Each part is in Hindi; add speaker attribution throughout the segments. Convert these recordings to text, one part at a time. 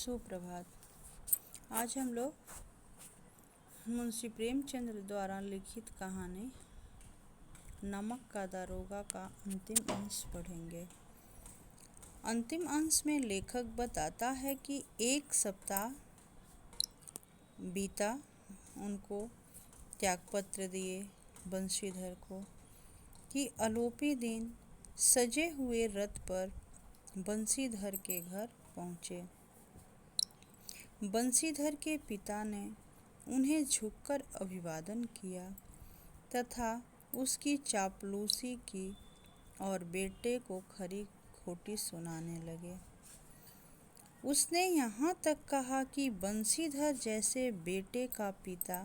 Speaker 1: सुप्रभात। आज हम लोग मुंशी प्रेमचंद्र द्वारा लिखित कहानी नमक का दारोगा का अंतिम अंश पढ़ेंगे। अंतिम अंश में लेखक बताता है कि एक सप्ताह बीता, उनको त्यागपत्र दिए बंशीधर को कि आलोपी दिन सजे हुए रथ पर बंशीधर के घर पहुँचे। बंशीधर के पिता ने उन्हें झुककर अभिवादन किया तथा उसकी चापलूसी की और बेटे को खरी खोटी सुनाने लगे। उसने यहाँ तक कहा कि बंशीधर जैसे बेटे का पिता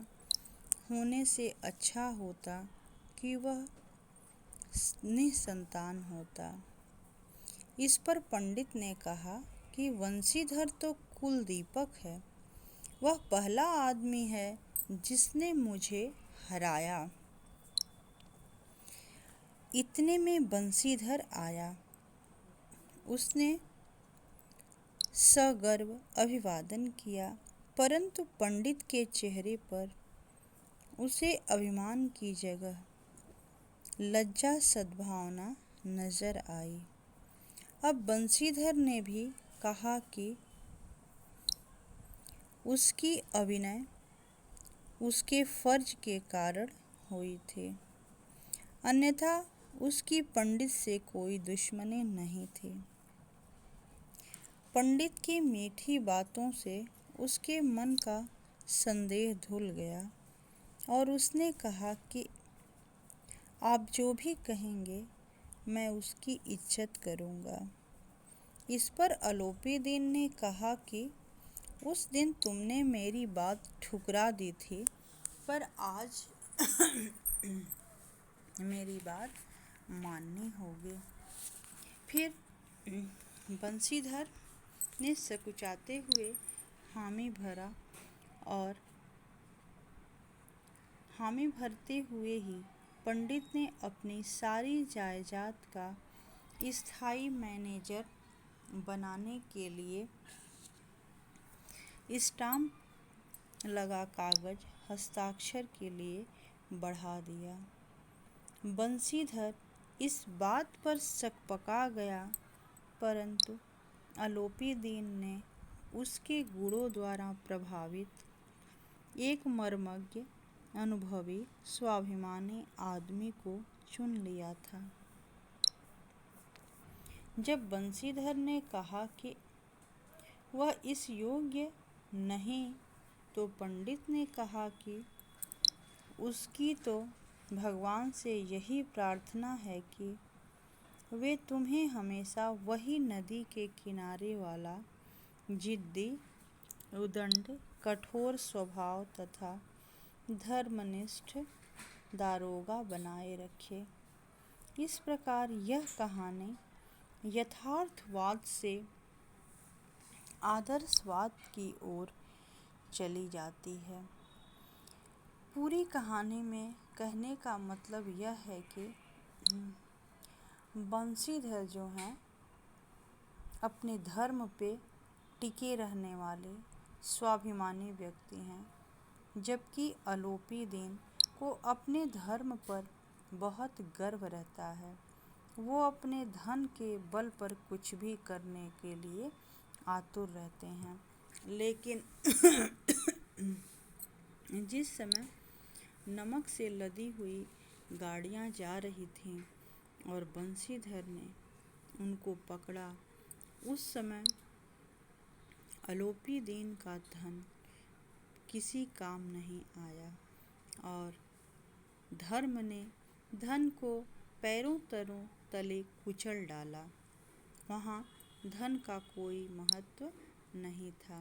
Speaker 1: होने से अच्छा होता कि वह निसंतान होता। इस पर पंडित ने कहा कि बंशीधर तो कुल दीपक है, वह पहला आदमी है जिसने मुझे हराया। इतने में बंशीधर आया। उसने सगर्व अभिवादन किया, परंतु पंडित के चेहरे पर उसे अभिमान की जगह लज्जा सद्भावना नजर आई। अब बंशीधर ने भी कहा कि उसकी अभिनय उसके फर्ज के कारण हुई थी, अन्यथा उसकी पंडित से कोई दुश्मनी नहीं थी। पंडित की मीठी बातों से उसके मन का संदेह धुल गया और उसने कहा कि आप जो भी कहेंगे मैं उसकी इज्जत करूँगा। इस पर आलोपी दीन ने कहा कि उस दिन तुमने मेरी बात ठुकरा दी थी, पर आज मेरी बात माननी होगी। फिर बंशीधर ने सकुचाते हुए हामी भरा और हामी भरते हुए ही पंडित ने अपनी सारी जायदाद का स्थायी मैनेजर बनाने के लिए स्टाम्प लगा कागज हस्ताक्षर के लिए बढ़ा दिया। बंशीधर इस बात पर सकपका गया, परंतु आलोपी दीन ने उसके गुणों द्वारा प्रभावित एक मर्मज्ञ, अनुभवी, स्वाभिमानी आदमी को चुन लिया था। जब बंशीधर ने कहा कि वह इस योग्य नहीं, तो पंडित ने कहा कि उसकी तो भगवान से यही प्रार्थना है कि वे तुम्हें हमेशा वही नदी के किनारे वाला जिद्दी, उदंड, कठोर स्वभाव तथा धर्मनिष्ठ दारोगा बनाए रखे। इस प्रकार यह कहानी यथार्थवाद से आदर्शवाद की ओर चली जाती है। पूरी कहानी में कहने का मतलब यह है कि बंशीधर जो हैं अपने धर्म पे टिके रहने वाले स्वाभिमानी व्यक्ति हैं, जबकि आलोपी दीन को अपने धर्म पर बहुत गर्व रहता है। वो अपने धन के बल पर कुछ भी करने के लिए आतुर रहते हैं। लेकिन जिस समय नमक से लदी हुई गाड़ियां जा रही थीं और बंशीधर ने उनको पकड़ा, उस समय आलोपी दीन का धन किसी काम नहीं आया और धर्म ने धन को पैरों तले कुचल डाला। वहाँ धन का कोई महत्व नहीं था।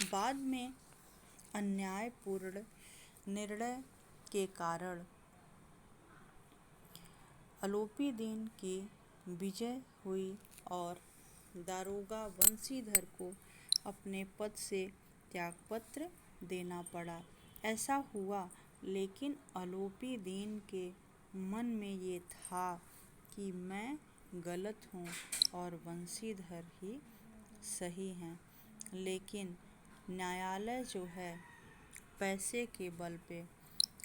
Speaker 1: बाद में अन्यायपूर्ण निर्णय के कारण आलोपी दीन की विजय हुई और दारोगा बंशीधर को अपने पद से त्यागपत्र देना पड़ा। ऐसा हुआ, लेकिन आलोपी दीन के मन में ये था कि मैं गलत हूँ और बंशीधर ही सही हैं। लेकिन न्यायालय जो है पैसे के बल पे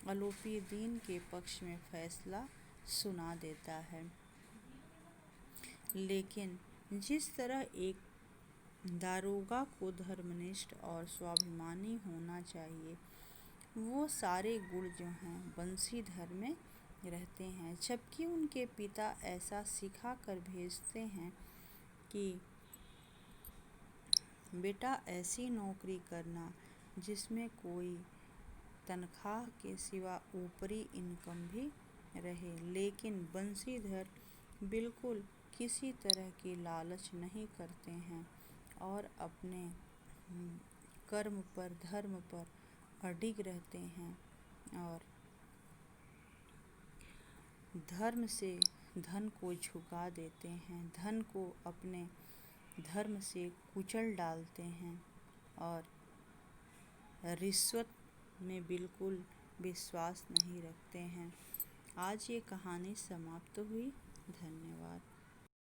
Speaker 1: आरोपी दीन के पक्ष में फैसला सुना देता है। लेकिन जिस तरह एक दारोगा को धर्मनिष्ठ और स्वाभिमानी होना चाहिए, वो सारे गुण जो हैं बंशीधर में रहते हैं। जबकि उनके पिता ऐसा सिखा कर भेजते हैं कि बेटा ऐसी नौकरी करना जिसमें कोई तनख्वाह के सिवा ऊपरी इनकम भी रहे। लेकिन बंशीधर बिल्कुल किसी तरह की लालच नहीं करते हैं और अपने कर्म पर, धर्म पर अडिग रहते हैं और धर्म से धन को झुका देते हैं, धन को अपने धर्म से कुचल डालते हैं और रिश्वत में बिल्कुल विश्वास नहीं रखते हैं। आज ये कहानी समाप्त हुई। धन्यवाद।